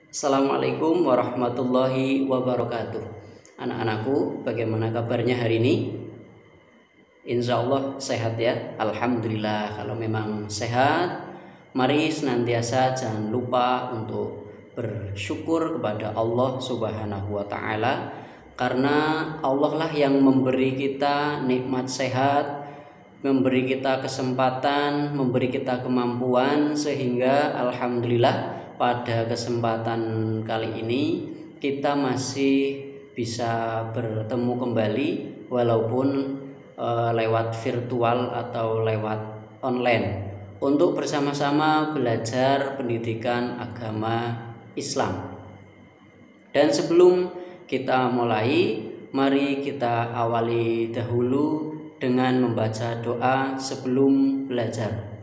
Assalamualaikum warahmatullahi wabarakatuh. Anak-anakku, bagaimana kabarnya hari ini? Insya Allah sehat ya. Alhamdulillah. Kalau memang sehat, mari senantiasa jangan lupa untuk bersyukur kepada Allah Subhanahu wa Ta'ala, karena Allah lah yang memberi kita nikmat sehat, memberi kita kesempatan, memberi kita kemampuan, sehingga alhamdulillah pada kesempatan kali ini kita masih bisa bertemu kembali walaupun lewat virtual atau lewat online untuk bersama-sama belajar pendidikan agama Islam. Dan sebelum kita mulai, mari kita awali dahulu dengan membaca doa sebelum belajar.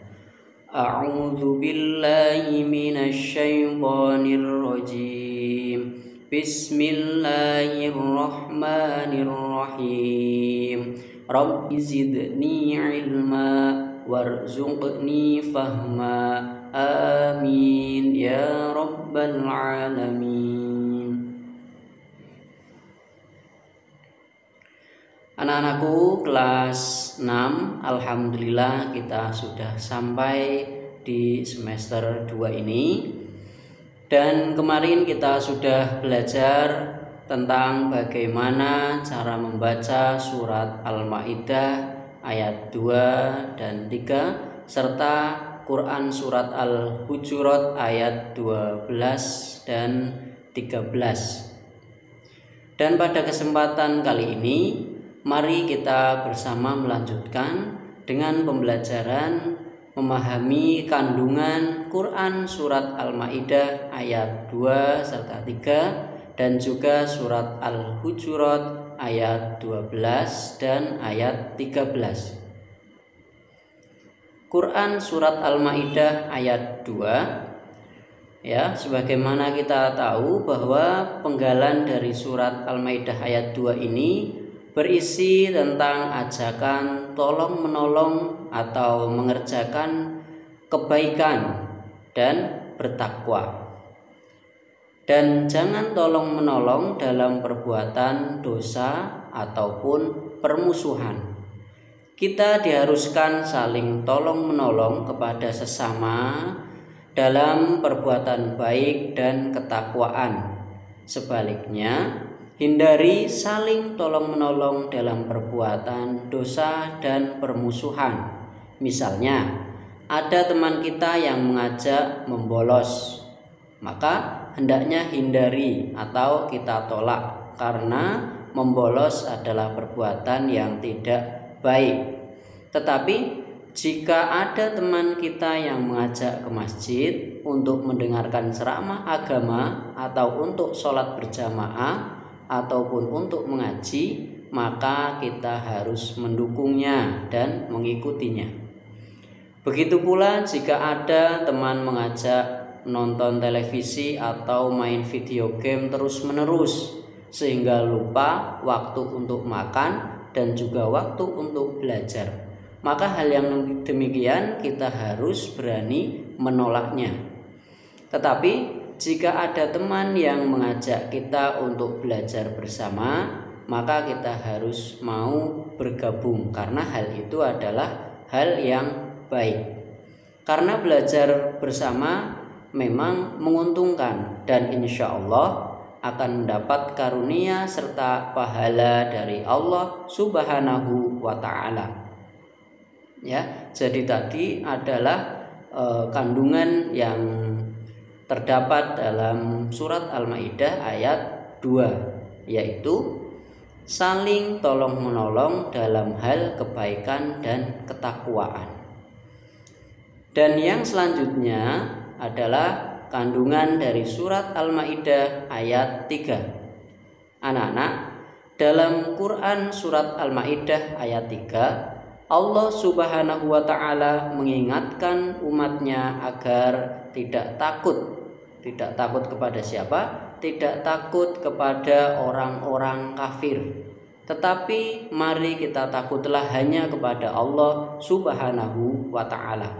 A'udzu billahi minasy syaithanir rajim. Bismillahirrahmanirrahim. Rabbi zidni ilma warzuqni fahma. Amin ya rabbal alamin. Anak-anakku kelas 6, alhamdulillah kita sudah sampai di semester 2 ini. Dan kemarin kita sudah belajar tentang bagaimana cara membaca surat Al-Maidah ayat 2 dan 3 serta Quran surat Al-Hujurat ayat 12 dan 13. Dan pada kesempatan kali ini mari kita bersama melanjutkan dengan pembelajaran memahami kandungan Quran surat Al-Maidah ayat 2 serta 3 dan juga surat Al-Hujurat ayat 12 dan ayat 13. Quran surat Al-Maidah ayat 2, ya, sebagaimana kita tahu bahwa penggalan dari surat Al-Maidah ayat 2 ini berisi tentang ajakan tolong menolong atau mengerjakan kebaikan dan bertakwa. Dan jangan tolong menolong dalam perbuatan dosa ataupun permusuhan. Kita diharuskan saling tolong menolong kepada sesama dalam perbuatan baik dan ketakwaan. Sebaliknya, hindari saling tolong-menolong dalam perbuatan dosa dan permusuhan. Misalnya, ada teman kita yang mengajak membolos, maka hendaknya hindari atau kita tolak, karena membolos adalah perbuatan yang tidak baik. Tetapi jika ada teman kita yang mengajak ke masjid untuk mendengarkan ceramah agama atau untuk sholat berjamaah ataupun untuk mengaji, maka kita harus mendukungnya dan mengikutinya. Begitu pula jika ada teman mengajak nonton televisi atau main video game terus-menerus sehingga lupa waktu untuk makan dan juga waktu untuk belajar, maka hal yang demikian kita harus berani menolaknya. Tetapi jika ada teman yang mengajak kita untuk belajar bersama, maka kita harus mau bergabung, karena hal itu adalah hal yang baik. Karena belajar bersama memang menguntungkan dan insya Allah akan mendapat karunia serta pahala dari Allah Subhanahu wa Ta'ala. Ya, jadi tadi adalah kandungan yang terdapat dalam surat Al-Maidah ayat 2, yaitu saling tolong-menolong dalam hal kebaikan dan ketakwaan. Dan yang selanjutnya adalah kandungan dari surat Al-Maidah ayat 3. Anak-anak, dalam Quran surat Al-Maidah ayat 3, Allah Subhanahu wa Ta'ala mengingatkan umatnya agar tidak takut. Tidak takut kepada siapa? Tidak takut kepada orang-orang kafir. Tetapi mari kita takutlah hanya kepada Allah Subhanahu wa Ta'ala.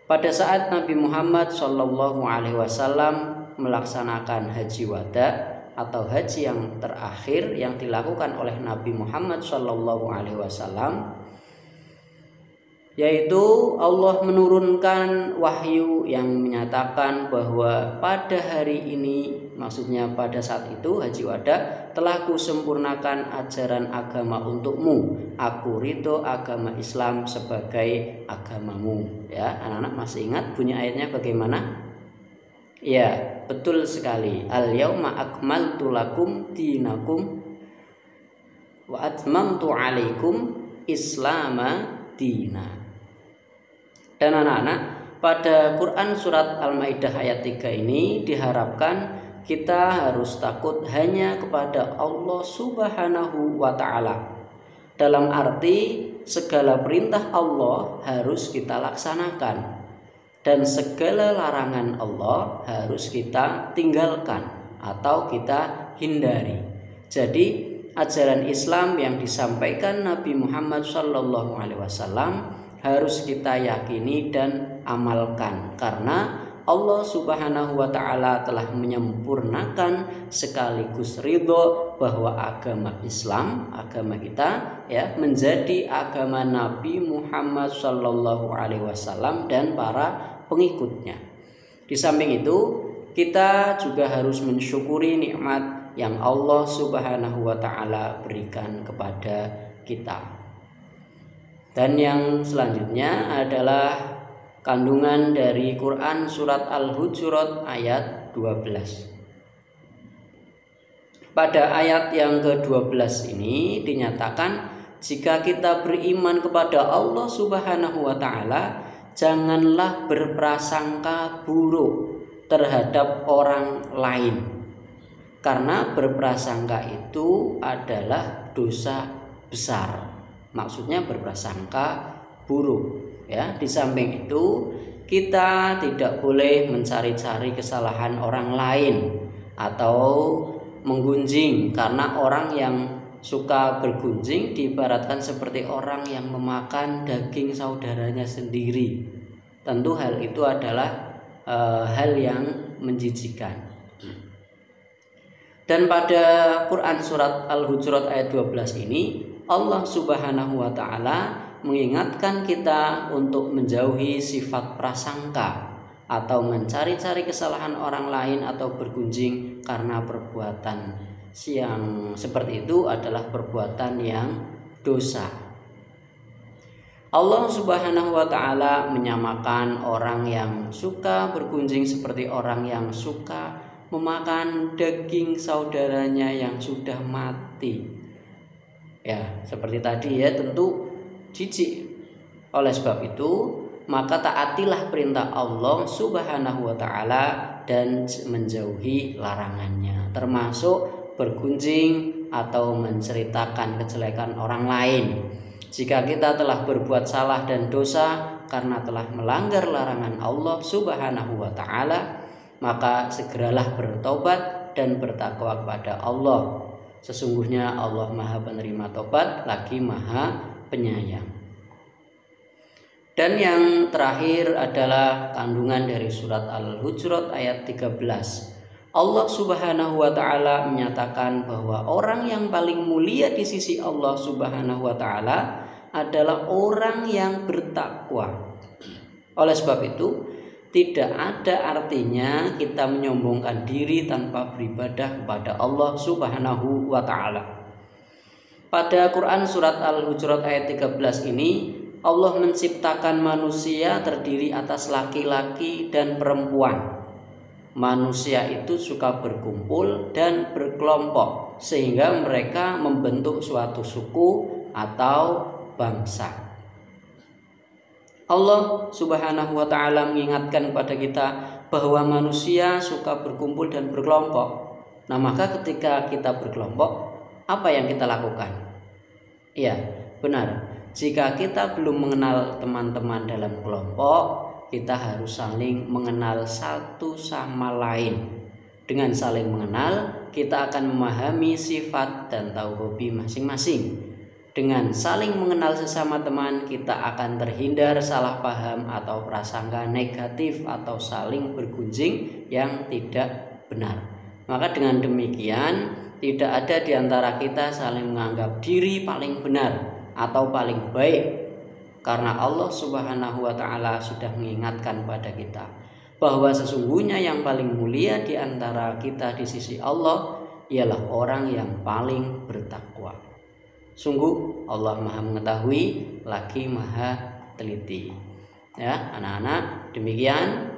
Pada saat Nabi Muhammad SAW melaksanakan haji wada atau haji yang terakhir yang dilakukan oleh Nabi Muhammad SAW, yaitu Allah menurunkan wahyu yang menyatakan bahwa pada hari ini, maksudnya pada saat itu haji wada, telah kusempurnakan ajaran agama untukmu, aku ridho agama Islam sebagai agamamu. Ya, anak-anak masih ingat bunyi ayatnya bagaimana? Ya, betul sekali. Al-yauma akmaltu lakum dinakum wa atmamtu alaikum islama dina. Dan anak-anak, pada Quran surat Al-Maidah ayat 3 ini diharapkan kita harus takut hanya kepada Allah Subhanahu wa ta'ala. Dalam arti segala perintah Allah harus kita laksanakan dan segala larangan Allah harus kita tinggalkan atau kita hindari. Jadi ajaran Islam yang disampaikan Nabi Muhammad SAW harus kita yakini dan amalkan, karena Allah Subhanahu wa ta'ala telah menyempurnakan sekaligus ridho bahwa agama Islam, agama kita ya, menjadi agama Nabi Muhammad SAW dan para pengikutnya. Di samping itu, kita juga harus mensyukuri nikmat yang Allah Subhanahu wa ta'ala berikan kepada kita. Dan yang selanjutnya adalah kandungan dari Quran surat Al-Hujurat ayat 12. Pada ayat yang ke-12 ini dinyatakan jika kita beriman kepada Allah Subhanahu wa ta'ala, janganlah berprasangka buruk terhadap orang lain, karena berprasangka itu adalah dosa besar. Maksudnya berprasangka buruk ya. Di samping itu kita tidak boleh mencari-cari kesalahan orang lain atau menggunjing, karena orang yang suka bergunjing diibaratkan seperti orang yang memakan daging saudaranya sendiri. Tentu hal itu adalah hal yang menjijikkan. Dan pada Quran surat Al-Hujurat ayat 12 ini Allah Subhanahu wa ta'ala mengingatkan kita untuk menjauhi sifat prasangka atau mencari-cari kesalahan orang lain atau bergunjing, karena perbuatan yang seperti itu adalah perbuatan yang dosa. Allah Subhanahu wa ta'ala menyamakan orang yang suka bergunjing seperti orang yang suka memakan daging saudaranya yang sudah mati. Ya, seperti tadi ya, tentu jijik. Oleh sebab itu, maka taatilah perintah Allah Subhanahu wa ta'ala dan menjauhi larangannya, termasuk bergunjing atau menceritakan kejelekan orang lain. Jika kita telah berbuat salah dan dosa karena telah melanggar larangan Allah Subhanahu wa ta'ala, maka segeralah bertobat dan bertakwa kepada Allah. Sesungguhnya Allah Maha Penerima Tobat lagi Maha Penyayang. Dan yang terakhir adalah kandungan dari surat Al-Hujurat ayat 13. Allah Subhanahu wa ta'ala menyatakan bahwa orang yang paling mulia di sisi Allah Subhanahu wa ta'ala adalah orang yang bertakwa. Oleh sebab itu, tidak ada artinya kita menyombongkan diri tanpa beribadah kepada Allah Subhanahu wa ta'ala. Pada Quran surat Al-Hujurat ayat 13 ini, Allah menciptakan manusia terdiri atas laki-laki dan perempuan. Manusia itu suka berkumpul dan berkelompok sehingga mereka membentuk suatu suku atau bangsa. Allah Subhanahu wa ta'ala mengingatkan kepada kita bahwa manusia suka berkumpul dan berkelompok. Nah, maka ketika kita berkelompok, apa yang kita lakukan? Iya, benar. Jika kita belum mengenal teman-teman dalam kelompok, kita harus saling mengenal satu sama lain. Dengan saling mengenal, kita akan memahami sifat dan tahu hobi masing-masing. Dengan saling mengenal sesama teman, kita akan terhindar salah paham atau prasangka negatif atau saling bergunjing yang tidak benar. Maka dengan demikian, tidak ada di antara kita saling menganggap diri paling benar atau paling baik, karena Allah Subhanahu wa taala sudah mengingatkan pada kita bahwa sesungguhnya yang paling mulia di antara kita di sisi Allah ialah orang yang paling bertakwa. Sungguh Allah Maha mengetahui lagi Maha teliti. Ya, anak-anak, demikian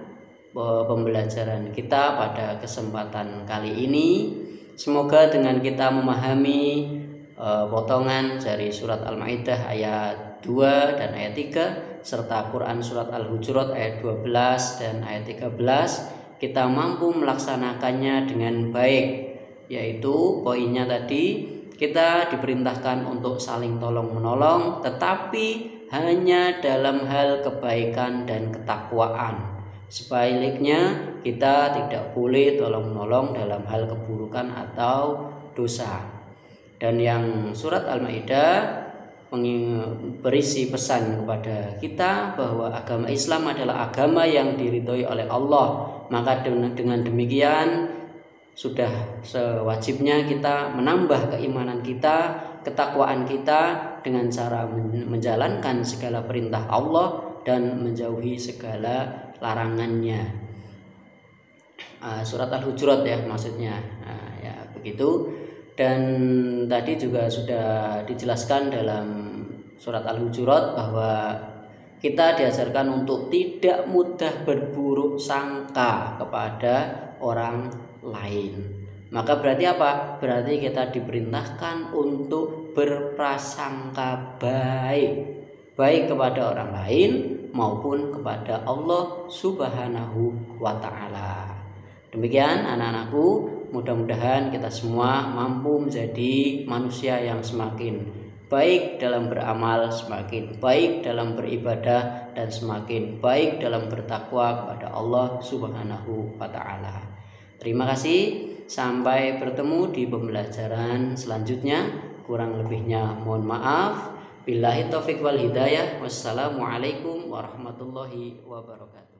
pembelajaran kita pada kesempatan kali ini. Semoga dengan kita memahami potongan dari surat Al-Maidah ayat 2 dan ayat 3 serta Quran surat Al-Hujurat ayat 12 dan ayat 13, kita mampu melaksanakannya dengan baik. Yaitu poinnya tadi, kita diperintahkan untuk saling tolong-menolong, tetapi hanya dalam hal kebaikan dan ketakwaan. Sebaliknya, kita tidak boleh tolong-menolong dalam hal keburukan atau dosa. Dan yang surat Al-Maidah berisi pesan kepada kita bahwa agama Islam adalah agama yang diridhoi oleh Allah. Maka dengan demikian, sudah sewajibnya kita menambah keimanan kita, ketakwaan kita dengan cara menjalankan segala perintah Allah dan menjauhi segala larangannya. Surat Al-Hujurat ya maksudnya. Ya begitu. Dan tadi juga sudah dijelaskan dalam surat Al-Hujurat bahwa kita diajarkan untuk tidak mudah berburuk sangka kepada orang lain. Maka berarti apa? Berarti kita diperintahkan untuk berprasangka baik kepada orang lain maupun kepada Allah Subhanahu wa taala. Demikian anak-anakku, mudah-mudahan kita semua mampu menjadi manusia yang semakin baik dalam beramal, semakin baik dalam beribadah, dan semakin baik dalam bertakwa kepada Allah Subhanahu wa taala. Terima kasih, sampai bertemu di pembelajaran selanjutnya. Kurang lebihnya mohon maaf. Billahi taufik wal hidayah. Wassalamualaikum warahmatullahi wabarakatuh.